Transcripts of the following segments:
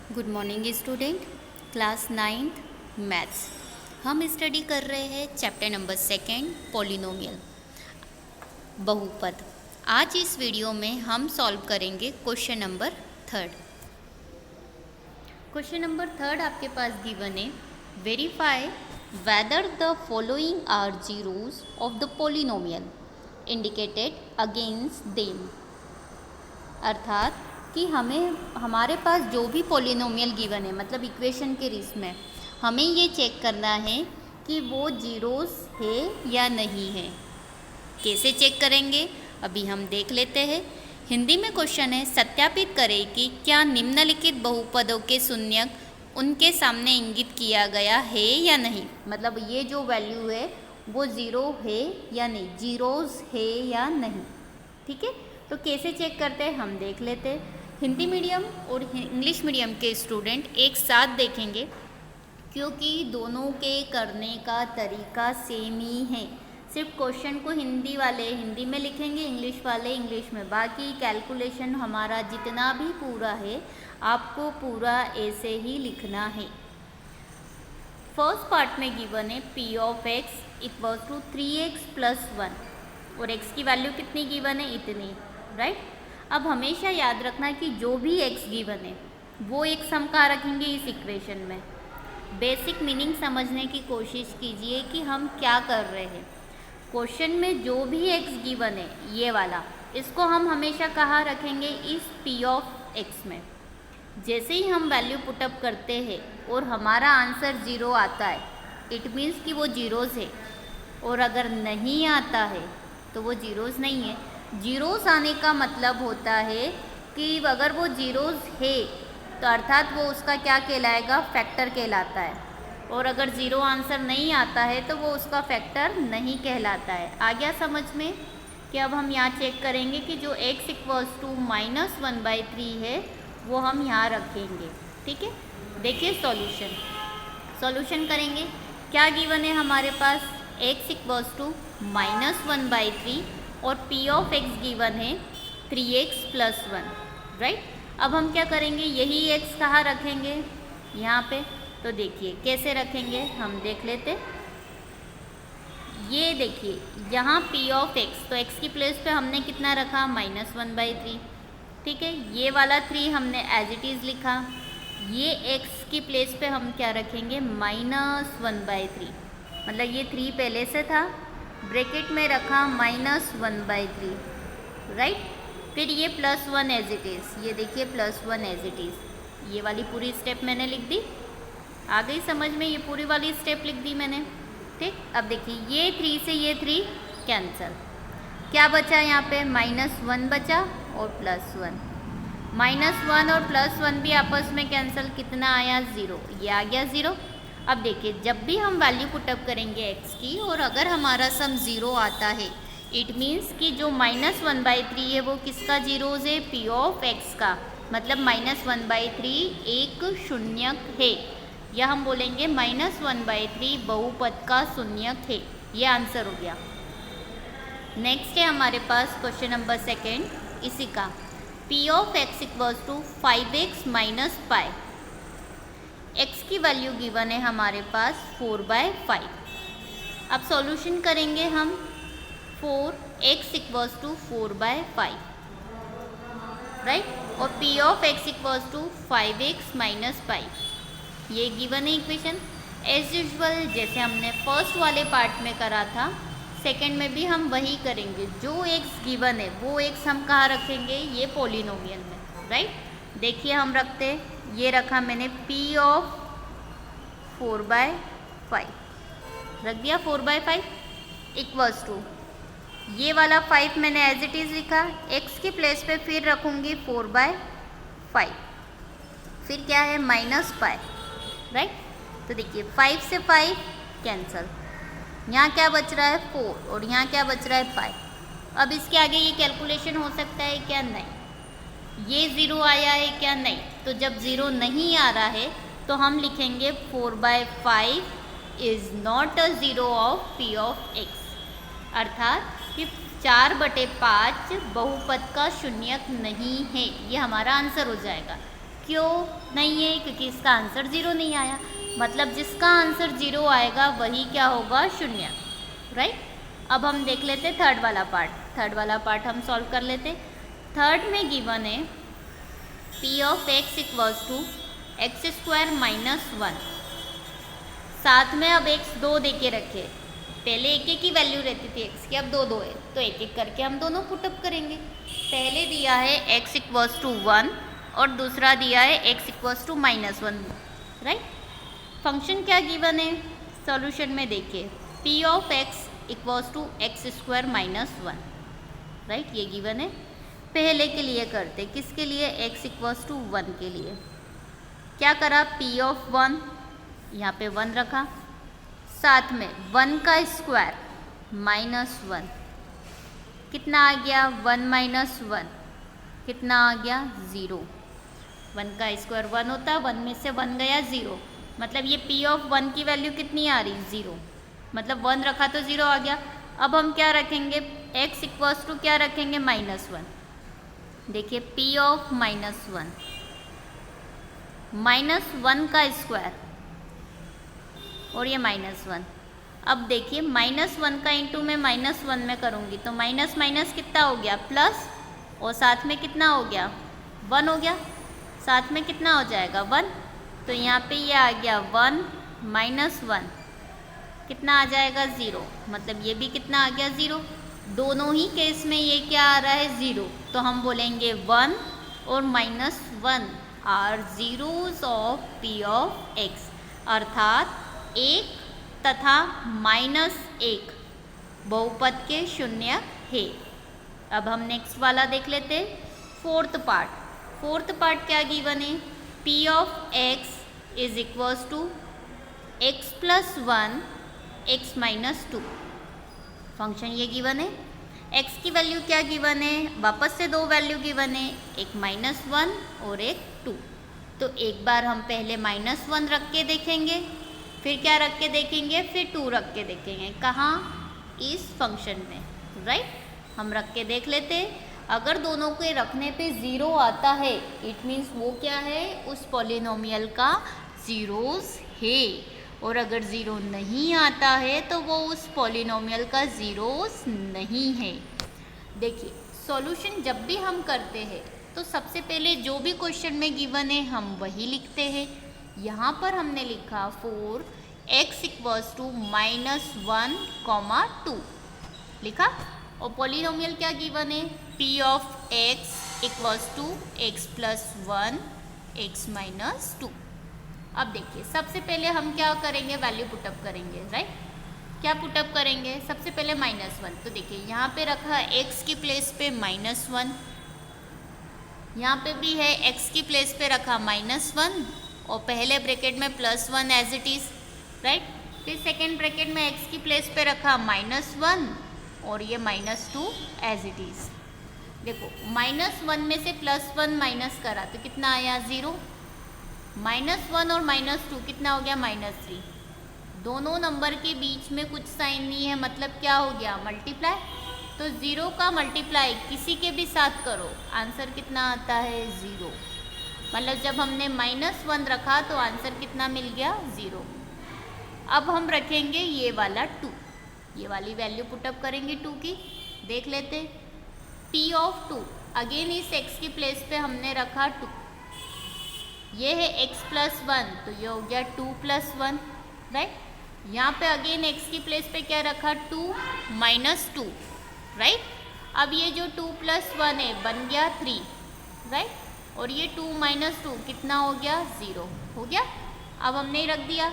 Good morning student. Class 9th maths हम study कर रहे हैं चैप्टर नंबर 2 पॉलिनोमियल बहुपद। आज इस वीडियो में हम सॉल्व करेंगे क्वेश्चन नंबर 3। क्वेश्चन नंबर 3 आपके पास गिवन है, verify whether the following are zeros of the polynomial indicated against them. अर्थात कि हमारे पास जो भी पॉलिनोमियल गिवन है, मतलब इक्वेशन के रिस में हमें ये चेक करना है कि वो जीरोस है या नहीं है। कैसे चेक करेंगे अभी हम देख लेते हैं। हिंदी में क्वेश्चन है, सत्यापित करें कि क्या निम्नलिखित बहुपदों के शून्यक उनके सामने इंगित किया गया है या नहीं। मतलब ये जो वैल्यू है वो ज़ीरो है या नहीं, जीरोस है या नहीं। ठीक है, तो कैसे चेक करते हैं हम देख लेते हैं। हिंदी मीडियम और इंग्लिश मीडियम के स्टूडेंट एक साथ देखेंगे क्योंकि दोनों के करने का तरीका सेम ही है। सिर्फ क्वेश्चन को हिंदी वाले हिंदी में लिखेंगे, इंग्लिश वाले इंग्लिश में। बाकी कैलकुलेशन हमारा जितना भी पूरा है आपको पूरा ऐसे ही लिखना है। फर्स्ट पार्ट में गिवन है p of x equals to 3x plus 1 और x की वैल्यू कितनी गिवन है, इतनी, राइट। अब हमेशा याद रखना कि जो भी x गिवन है वो एक सम कहाँ रखेंगे इस इक्वेशन में। बेसिक मीनिंग समझने की कोशिश कीजिए कि हम क्या कर रहे हैं। क्वेश्चन में जो भी x गिवन है ये वाला, इसको हम हमेशा कहाँ रखेंगे, इस p ऑफ x में। जैसे ही हम वैल्यू पुटअप करते हैं और हमारा आंसर ज़ीरो आता है, इट मीन्स कि वो जीरोस है, और अगर नहीं आता है तो वो जीरोस नहीं है। जीरोस आने का मतलब होता है कि अगर वो जीरोस है तो अर्थात वो उसका क्या कहलाएगा, फैक्टर कहलाता है। और अगर ज़ीरो आंसर नहीं आता है तो वो उसका फैक्टर नहीं कहलाता है। आ गया समझ में कि अब हम यहाँ चेक करेंगे कि जो x इक्वल्स टू -1/3 है वो हम यहाँ रखेंगे। ठीक है, देखिए सॉल्यूशन करेंगे। क्या गिवन है हमारे पास, x इक्वल्स टू -1/3 और p ऑफ x गिवन है 3x प्लस 1, राइट। अब हम क्या करेंगे, यही x कहाँ रखेंगे, यहाँ पे। तो देखिए कैसे रखेंगे हम देख लेते। ये देखिए यहाँ p ऑफ x, तो x की प्लेस पे हमने कितना रखा, -1/3। ठीक है, ये वाला 3 हमने एज इट इज़ लिखा। ये x की प्लेस पे हम क्या रखेंगे, -1/3। मतलब ये 3 पहले से था, ब्रैकेट में रखा -1/3, राइट। फिर ये +1 एज इट इज़, ये देखिए +1 एज इट इज़। ये वाली पूरी स्टेप मैंने लिख दी, आ गई समझ में, ये पूरी वाली स्टेप लिख दी मैंने। ठीक, अब देखिए ये 3 से ये 3 कैंसिल, क्या बचा यहाँ पे, -1 बचा और +1। -1 और +1 भी आपस में कैंसिल, कितना आया, 0। ये आ गया 0। अब देखिए जब भी हम वैल्यू पुटअप करेंगे x की और अगर हमारा सम 0 आता है, इट मीन्स कि जो -1/3 है वो किसका जीरोस है, p ऑफ x का। मतलब -1/3 एक शून्यक है, या हम बोलेंगे -1/3 बहुपद का शून्यक है। ये आंसर हो गया। नेक्स्ट है हमारे पास क्वेश्चन नंबर 2 इसी का, p of x equals to 5x minus pi. x की वैल्यू गिवन है हमारे पास 4/5। अब सॉल्यूशन करेंगे हम, 4x इक्वल्स टू 4/5, राइट। और p of x equals to 5x minus pi, ये गिवन है इक्वेशन। एज यूजुअल जैसे हमने फर्स्ट वाले पार्ट में करा था, सेकंड में भी हम वही करेंगे। जो x गिवन है वो x हम कहाँ रखेंगे, ये पॉलिनोमियल में, राइट। देखिए हम रखते, ये रखा मैंने p ऑफ 4/5, रख दिया 4/5 इक्वल्स टू, ये वाला 5 मैंने एज इट इज़ लिखा, x की प्लेस पे फिर रखूँगी 4/5, फिर क्या है -पाई, राइट। तो देखिए 5 से 5 कैंसल, यहाँ क्या बच रहा है 4 और यहाँ क्या बच रहा है 5। अब इसके आगे ये कैलकुलेशन हो सकता है क्या, नहीं। ये 0 आया है क्या, नहीं। तो जब 0 नहीं आ रहा है तो हम लिखेंगे 4/5 is not a zero of p of x। अर्थात कि 4/5 बहुपद का शून्यक नहीं है, ये हमारा आंसर हो जाएगा। क्यों नहीं है? क्योंकि इसका आंसर 0 नहीं आया, मतलब जिसका आंसर 0 आएगा वही क्या होगा? शून्य, राइट। अब हम देख लेते थर्ड वाला पार्ट हम सॉल्व कर लेते। थर्ड में गिवन है p of x equals to x square minus 1। साथ में अब एक्स 2 दे के रखे, पहले एक एक की वैल्यू रहती थी एक्स की, अब 2 2 है, तो एक एक करके हम दोनों पुटअप करेंगे। पहले दिया है एक्स इक्वल्स टू 1 और दूसरा दिया है x equals to minus 1, right. Function क्या गिवन है सॉल्यूशन में? देखिए p of x equals to x square minus 1, right, ये गिवन है। पहले के लिए करते, किसके लिए? एक्स इक्वल्स टू 1 के लिए। क्या करा? पी ऑफ 1, यहाँ पे 1 रखा, साथ में 1 का स्क्वायर माइनस 1, कितना आ गया? 1 माइनस 1 कितना आ गया? 0। 1 का स्क्वायर 1 होता है, 1 में से 1 गया 0, मतलब ये पी ऑफ 1 की वैल्यू कितनी आ रही? 0, मतलब 1 रखा तो 0 आ गया। अब हम क्या रखेंगे? x इक्वल्स टू क्या रखेंगे? माइनस 1। देखिए पी ऑफ माइनस 1, माइनस 1 का स्क्वायर और ये माइनस 1। अब देखिए माइनस 1 का इंटू में माइनस 1 में करूँगी तो माइनस माइनस कितना हो गया? प्लस, और साथ में कितना हो गया? 1 हो गया, साथ में कितना हो जाएगा? 1। तो यहाँ पे ये आ गया 1 माइनस 1 कितना आ जाएगा? 0, मतलब ये भी कितना आ गया? 0। दोनों ही केस में ये क्या आ रहा है? 0, तो हम बोलेंगे 1 और minus 1 are zeros of p of x, अर्थात 1 तथा माइनस 1 बहुपद के शून्य है। अब हम नेक्स्ट वाला देख लेते, फोर्थ पार्ट क्या गिवन है? P of x is equals to x plus 1 x minus 2। Function ये गिवन है। x की वैल्यू क्या गिवन है? वापस से 2 वैल्यू गिवन है, एक माइनस 1 और एक 2। तो एक बार हम पहले माइनस 1 रख के देखेंगे, फिर क्या रख के देखेंगे? फिर 2 रख के देखेंगे। कहाँ? इस फंक्शन में, राइट। हम रख के देख लेते, अगर दोनों के रखने पे 0 आता है इट मीन्स वो क्या है? उस पॉलिनोमियल का जीरोस है, और अगर 0 नहीं आता है तो वो उस पॉलिनोमियल का जीरोस नहीं है। देखिए सॉल्यूशन जब भी हम करते हैं तो सबसे पहले जो भी क्वेश्चन में गिवन है हम वही लिखते हैं। यहाँ पर हमने लिखा 4x इक्वल्स टू माइनस 1, 2 लिखा, और पॉलिनोमियल क्या गिवन है? p of x equals to x plus 1 x minus 2। अब देखिए सबसे पहले हम क्या करेंगे? वैल्यू पुटअप करेंगे, राइट। क्या पुटअप करेंगे? सबसे पहले माइनस 1, तो देखिए यहाँ पे रखा है x की प्लेस पे माइनस 1, यहाँ पे भी है x की प्लेस पे रखा माइनस 1 और पहले ब्रैकेट में plus 1 as it is, right. फिर सेकेंड ब्रैकेट में x की प्लेस पे रखा माइनस 1 और ये माइनस 2 एज इट इज़। देखो माइनस 1 में से प्लस 1 माइनस करा तो कितना आया? 0। माइनस 1 और माइनस 2 कितना हो गया? माइनस 3। दोनों नंबर के बीच में कुछ साइन नहीं है, मतलब क्या हो गया? मल्टीप्लाई। तो 0 का मल्टीप्लाई किसी के भी साथ करो, आंसर कितना आता है? 0। मतलब जब हमने माइनस 1 रखा तो आंसर कितना मिल गया? 0। अब हम रखेंगे ये वाला 2, ये वाली वैल्यू पुटअप करेंगे 2 की। देख लेते, p ऑफ 2, अगेन इस x की प्लेस पे हमने रखा 2, ये है x प्लस 1 तो ये हो गया 2 प्लस 1, राइट। यहाँ पे अगेन x की प्लेस पे क्या रखा? 2 माइनस 2, राइट। अब ये जो 2 प्लस 1 है बन गया 3, राइट, और ये 2 माइनस 2 कितना हो गया? 0 हो गया। अब हमने रख दिया।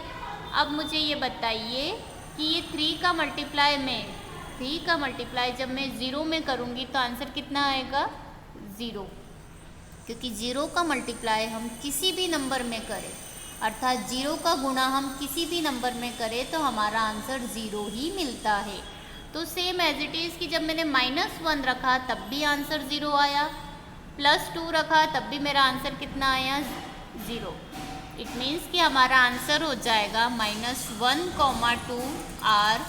अब मुझे ये बताइए कि ये 3 का मल्टीप्लाई जब मैं 0 में करूँगी तो आंसर कितना आएगा? 0, क्योंकि 0 का मल्टीप्लाई हम किसी भी नंबर में करें, अर्थात 0 का गुणा हम किसी भी नंबर में करें तो हमारा आंसर 0 ही मिलता है। तो सेम एज इट इज़ कि जब मैंने माइनस 1 रखा तब भी आंसर 0 आया, प्लस 2 रखा तब भी मेरा आंसर कितना आया? 0। इट मीन्स कि हमारा आंसर हो जाएगा -1, 2 are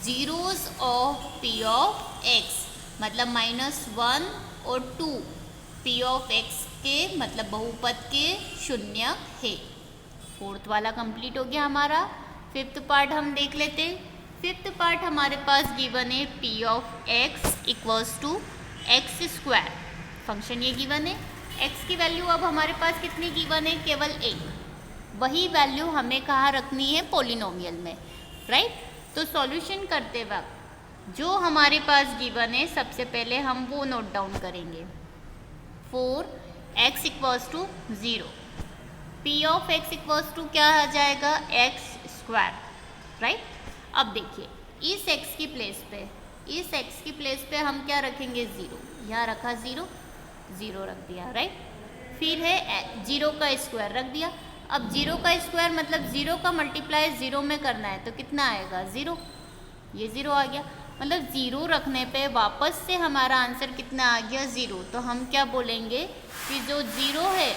zeros of p of x, मतलब -1 और 2 p ऑफ x के मतलब बहुपद के शून्य है। फोर्थ वाला कंप्लीट हो गया हमारा। फिफ्थ पार्ट हम देख लेते। फिफ्थ पार्ट हमारे पास गिवन है p of x equals to x square. Function ये गिवन है। एक्स की वैल्यू अब हमारे पास कितनी गिवन है? केवल एक। वही वैल्यू हमें कहाँ रखनी है? पॉलिनोमियल में, राइट। तो सॉल्यूशन करते वक्त जो हमारे पास गिवन है सबसे पहले हम वो नोट डाउन करेंगे। 4x equals to 0, p of x equals to क्या आ जाएगा? X square, right. अब देखिए इस x की प्लेस पे हम क्या रखेंगे? 0। यहाँ रखा 0, 0 रख दिया, राइट। फिर है 0 का स्क्वायर रख दिया। अब 0 का स्क्वायर मतलब 0 का मल्टीप्लाई 0 में करना है तो कितना आएगा? 0। ये 0 आ गया, मतलब 0 रखने पे वापस से हमारा आंसर कितना आ गया? 0। तो हम क्या बोलेंगे कि जो 0 है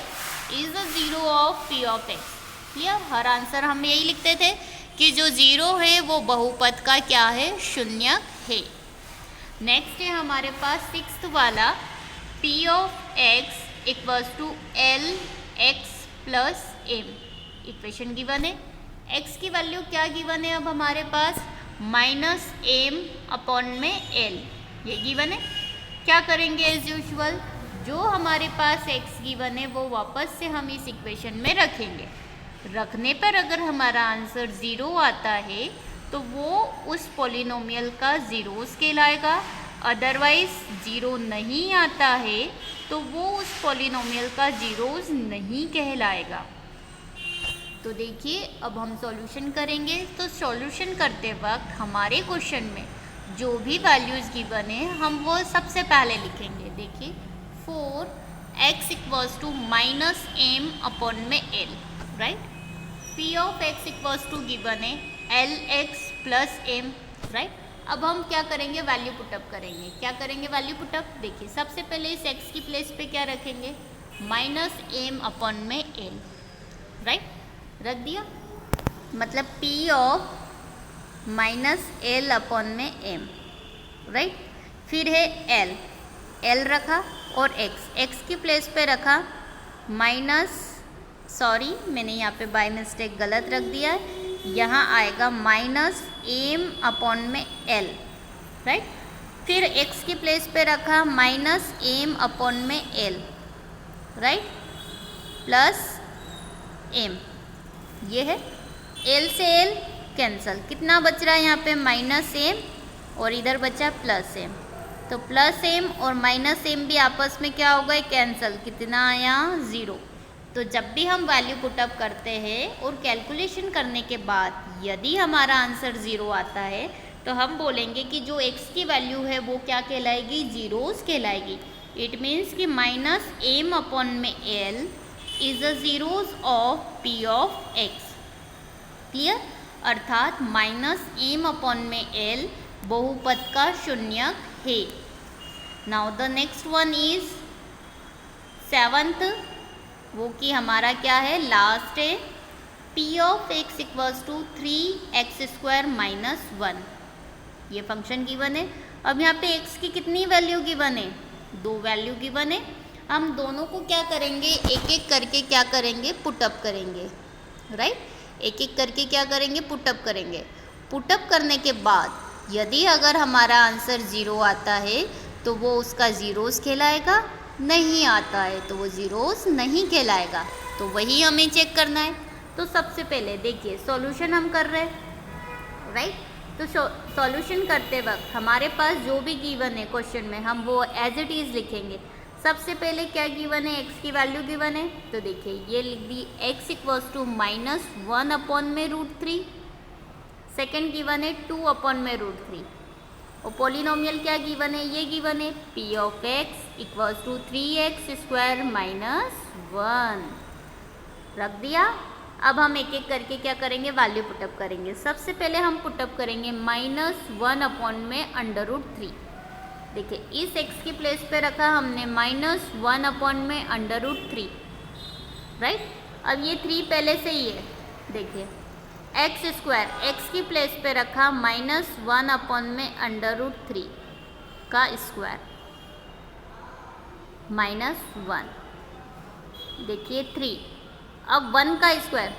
is a 0 of p of x. Clear? Her answer हम यही लिखते थे कि जो 0 है वो बहुपद का क्या है? शून्य है। नेक्स्ट है हमारे पास सिक्स्थ वाला p of x equals to l x plus m. Equation given है। एक्स की वैल्यू क्या गिवन है? अब हमारे पास माइनस एम अपॉन में एल, ये गिवन है। क्या करेंगे? एज यूजुअल जो हमारे पास एक्स गिवन है वो वापस से हम इस इक्वेशन में रखेंगे। रखने पर अगर हमारा आंसर 0 आता है तो वो उस पॉलिनोमियल का ज़ीरोस कहलाएगा। अदरवाइज 0 नहीं आता है तो वो उस पॉलिनोमियल का ज़ीरोस नहीं कहलाएगा। तो देखिए अब हम सॉल्यूशन करेंगे। तो सॉल्यूशन करते वक्त हमारे क्वेश्चन में जो भी वैल्यूज़ गिवन है हम वो सबसे पहले लिखेंगे। देखिए 4x equals to minus M upon में L, right. P of x equals to given है L x plus M, right. अब हम क्या करेंगे? वैल्यू पुटअप करेंगे। क्या करेंगे? Value put up. देखिए सबसे पहले इस x की प्लेस पे क्या रखेंगे? माइनस एम अपॉन में एल, राइट। रख दिया, मतलब p of minus L upon में m, राइट। फिर है l रखा और x की प्लेस पे रखा माइनस, सॉरी मैंने यहाँ पे बाय मिस्टेक गलत रख दिया है, यहाँ आएगा माइनस एम अपॉन में l, राइट। फिर x की प्लेस पे रखा माइनस एम अपॉन में l, राइट, प्लस m। ये है l से l कैंसल, कितना बच रहा है यहाँ पे? माइनस एम और इधर बचा प्लस एम। तो प्लस एम और माइनस एम भी आपस में क्या हो गए? कैंसल। कितना आया? 0। तो जब भी हम वैल्यू पुटअप करते हैं और कैलकुलेशन करने के बाद यदि हमारा आंसर 0 आता है तो हम बोलेंगे कि जो x की वैल्यू है वो क्या कहलाएगी? ज़ीरोस कहलाएगी। इट मीन्स कि माइनस एम अपॉन में l is a zeros of p of x। Clear? अर्थात माइनस एम अपॉन में l बहुपद का शून्य है। Now the next one is seventh, वो कि हमारा क्या है? लास्ट है p of x equals to 3x square minus 1। ये फंक्शन गिवन है। अब यहाँ पे x की कितनी वैल्यू गिवन है? 2 वैल्यू गिवन है। हम दोनों को क्या करेंगे? एक एक करके क्या करेंगे? पुटअप करेंगे, राइट। एक एक करके क्या करेंगे? पुटअप करेंगे। पुटअप करने के बाद यदि अगर हमारा आंसर 0 आता है तो वो उसका ज़ीरोस कहलाएगा, नहीं आता है तो वो ज़ीरोस नहीं कहलाएगा। तो वही हमें चेक करना है। तो सबसे पहले देखिए सॉल्यूशन हम कर रहे हैं, राइट। तो सॉल्यूशन करते वक्त हमारे पास जो भी गिवन है क्वेश्चन में हम वो एज इट इज़ लिखेंगे। सबसे पहले क्या गिवन है? x की वैल्यू गिवन है तो देखिए ये लिख दी x equals to minus 1 upon में √3। सेकेंड गिवन है 2 अपॉन में √3 और पॉलिनोमियल क्या गिवन है? ये गिवन है p of x equals to 3x square minus 1। रख दिया। अब हम एक एक करके क्या करेंगे? वैल्यू पुटअप करेंगे। सबसे पहले हम पुटअप करेंगे माइनस 1 अपॉन में √3। देखिए इस x की प्लेस पे रखा हमने माइनस 1 अपॉन में √3, राइट। अब ये 3 पहले से ही है। देखिए एक्स स्क्वायर, x की प्लेस पे रखा माइनस 1 अपॉन में √3 का स्क्वायर माइनस 1, देखिए 3। अब 1 का स्क्वायर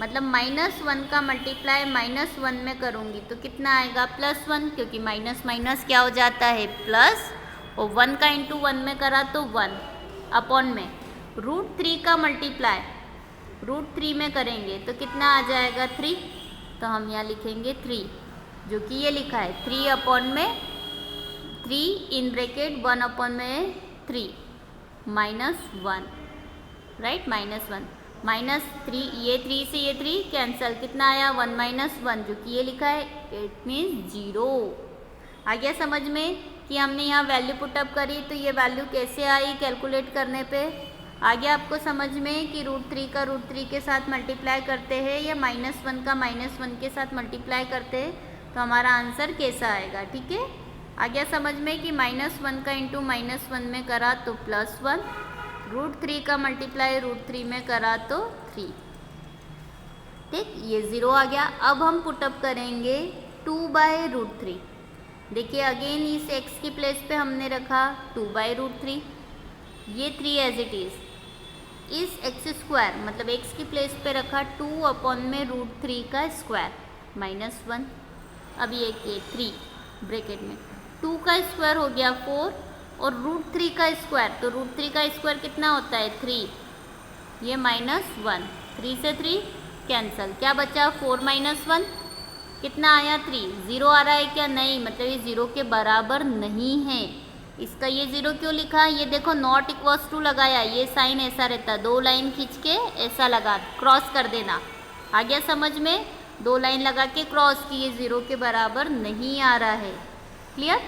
मतलब -1 का मल्टीप्लाई -1 में करूँगी तो कितना आएगा +1, क्योंकि माइनस माइनस क्या हो जाता है प्लस, और 1 का इंटू 1 में करा तो 1 अपॉन में √3 का मल्टीप्लाई √3 में करेंगे तो कितना आ जाएगा 3। तो हम यहाँ लिखेंगे 3, जो कि ये लिखा है 3 अपॉन में 3 इन ब्रैकेट 1 अपॉन में 3 -1, राइट, -1 -3, ये 3 से ये 3 कैंसल, कितना आया 1 -1, जो कि ये लिखा है, इट मीन्स 0। आ गया समझ में कि हमने यहाँ वैल्यू पुटअप करी तो ये वैल्यू कैसे आई कैलकुलेट करने पे। आ गया आपको समझ में कि √3 का √3 के साथ मल्टीप्लाई करते हैं या -1 का -1 के साथ मल्टीप्लाई करते हैं तो हमारा आंसर कैसा आएगा, ठीक है। आ गया समझ में कि -1 का इंटू -1 में करा तो +1, √3 का मल्टीप्लाई √3 में करा तो 3, ठीक, ये 0 आ गया। अब हम पुटअप करेंगे 2/√3। देखिए अगेन इस x की प्लेस पे हमने रखा 2/√3, ये 3 एज इट इज़, इस x² मतलब x की प्लेस पे रखा 2 अपॉन में √3 का स्क्वायर -1, अब ये 3 ब्रैकेट में 2 का स्क्वायर हो गया 4 और √3 का स्क्वायर, तो √3 का स्क्वायर कितना होता है 3, ये -1, 3 से 3 कैंसल, क्या बचा 4 -1 कितना आया 3, 0 आ रहा है क्या, नहीं, मतलब ये 0 के बराबर नहीं है। इसका ये 0 क्यों लिखा, ये देखो नॉट इक्वल्स टू लगाया, ये साइन ऐसा रहता, 2 लाइन खींच के ऐसा लगा क्रॉस कर देना। आ गया समझ में, 2 लाइन लगा के क्रॉस की, ये 0 के बराबर नहीं आ रहा है, क्लियर।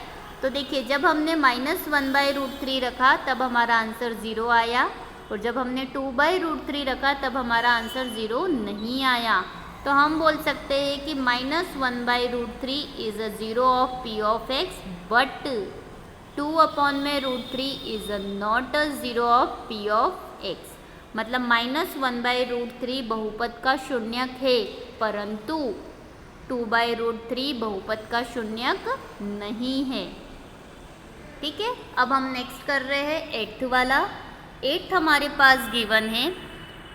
तो देखिए जब हमने -1/√3 रखा तब हमारा आंसर 0 आया, और जब हमने 2/√3 रखा तब हमारा आंसर 0 नहीं आया। तो हम बोल सकते हैं कि -1/√3 is a 0 of p of x, but 2 upon में √3 is a not a 0 of p of x। मतलब -1/√3 बहुपद का शून्यक है, परंतु 2/√3 बहुपद का शून्यक नहीं है, ठीक है। अब हम नेक्स्ट कर रहे हैं 8th वाला। 8th हमारे पास गिवन है,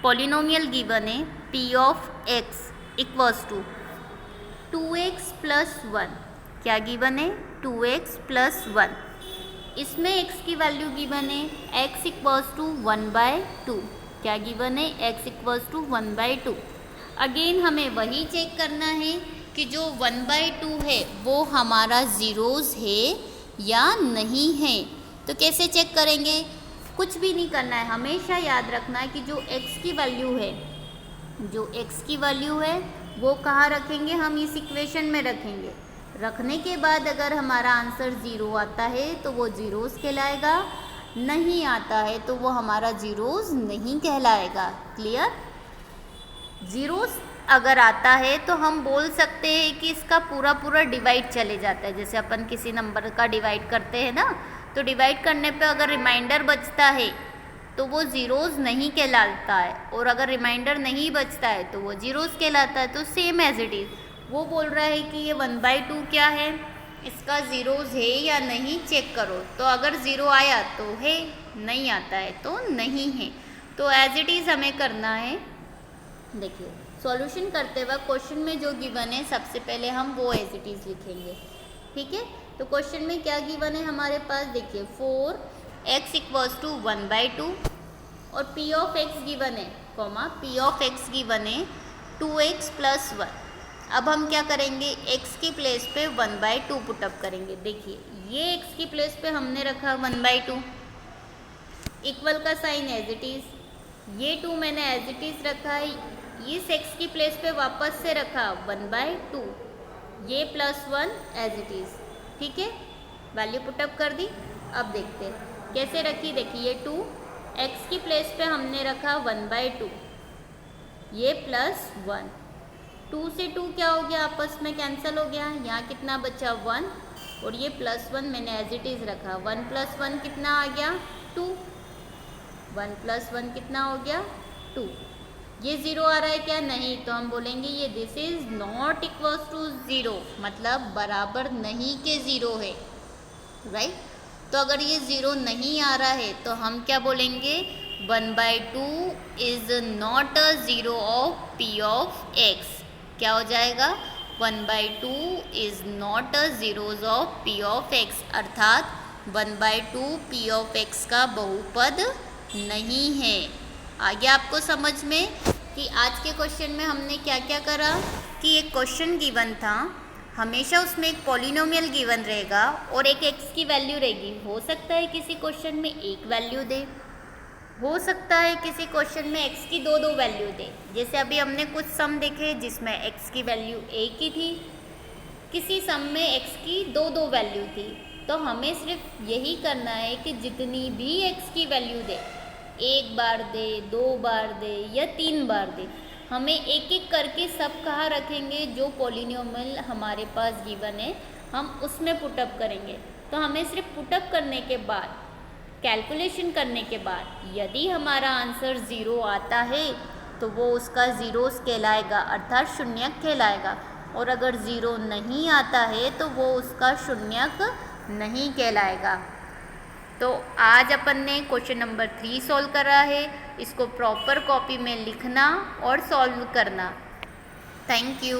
पॉलिनोमियल गिवन है p of x equals to 2x + 1, क्या गिवन है 2x + 1, इसमें x की वैल्यू गिवन है x इक्वल्स टू 1/2, क्या गिवन है x इक्वल्स टू 1/2। अगेन हमें वही चेक करना है कि जो 1/2 है वो हमारा ज़ीरोज़ है या नहीं है। तो कैसे चेक करेंगे, कुछ भी नहीं करना है, हमेशा याद रखना है कि जो x की वैल्यू है, जो x की वैल्यू है वो कहाँ रखेंगे, हम इस इक्वेशन में रखेंगे। रखने के बाद अगर हमारा आंसर 0 आता है तो वो ज़ीरोज़ कहलाएगा, नहीं आता है तो वो हमारा ज़ीरोज़ नहीं कहलाएगा, क्लियर। ज़ीरोज़ अगर आता है तो हम बोल सकते हैं कि इसका पूरा पूरा डिवाइड चले जाता है, जैसे अपन किसी नंबर का डिवाइड करते हैं ना, तो डिवाइड करने पे अगर रिमाइंडर बचता है तो वो ज़ीरोज़ नहीं कहलाता है, और अगर रिमाइंडर नहीं बचता है तो वो ज़ीरोज़ कहलाता है। तो सेम एज इट इज़, वो बोल रहा है कि ये 1/2 क्या है, इसका ज़ीरोज़ है या नहीं चेक करो। तो अगर 0 आया तो है, नहीं आता है तो नहीं है। तो एज इट इज़ हमें करना है। देखिए सॉल्यूशन करते वक्त क्वेश्चन में जो गिवन है सबसे पहले हम वो एज इट इज़ लिखेंगे, ठीक है। तो क्वेश्चन में क्या गिवन है हमारे पास, देखिए 4x इक्वल्स टू 1/2 और p ऑफ x गिवन है, comma p of x given है 2x + 1। अब हम क्या करेंगे, x की प्लेस पे 1/2 पुटअप करेंगे। देखिए ये x की प्लेस पे हमने रखा 1/2, इक्वल का साइन एज इट इज़, ये 2 मैंने एज इट इज़ रखा है, इस x की प्लेस पे वापस से रखा 1/2, ये +1 एज इट इज़, ठीक है। वैल्यू पुटअप कर दी। अब देखते हैं कैसे रखी, देखिए 2 x की प्लेस पे हमने रखा 1/2, ये +1, 2 से 2 क्या हो गया, आपस में कैंसिल हो गया, यहाँ कितना बचा 1, और ये +1 मैंने एज इट इज़ रखा, 1 + 1 कितना आ गया 2, 1 + 1 कितना हो गया 2। ये 0 आ रहा है क्या, नहीं, तो हम बोलेंगे ये this is not equals to 0, मतलब बराबर नहीं के 0 है, राइट। तो अगर ये 0 नहीं आ रहा है तो हम क्या बोलेंगे, 1/2 is not a zero of p of x. क्या हो जाएगा? 1/2 is not a zeros of p of x, अर्थात 1/2 पी ऑफ एक्स का बहुपद नहीं है। आगे आपको समझ में कि आज के क्वेश्चन में हमने क्या क्या करा कि एक क्वेश्चन गिवन था, हमेशा उसमें एक पॉलिनोमियल गिवन रहेगा और एक एक्स की वैल्यू रहेगी। हो सकता है किसी क्वेश्चन में एक वैल्यू दे, हो सकता है किसी क्वेश्चन में एक्स की दो दो वैल्यू दे। जैसे अभी हमने कुछ सम देखे जिसमें एक्स की वैल्यू एक ही थी, किसी सम में एक्स की दो दो वैल्यू थी। तो हमें सिर्फ यही करना है कि जितनी भी एक्स की वैल्यू दे, एक बार दे, दो बार दे या तीन बार दे, हमें एक एक करके सब कहाँ रखेंगे, जो पॉलिनोमियल हमारे पास गिवन है हम उसमें पुटअप करेंगे। तो हमें सिर्फ पुटअप करने के बाद, कैलकुलेशन करने के बाद यदि हमारा आंसर ज़ीरो आता है तो वो उसका ज़ीरोस कहलाएगा, अर्थात शून्यक कहलाएगा। और अगर ज़ीरो नहीं आता है तो वो उसका शून्यक नहीं कहलाएगा। तो आज अपन ने क्वेश्चन नंबर 3 सॉल्व करा है। इसको प्रॉपर कॉपी में लिखना और सॉल्व करना। Thank you.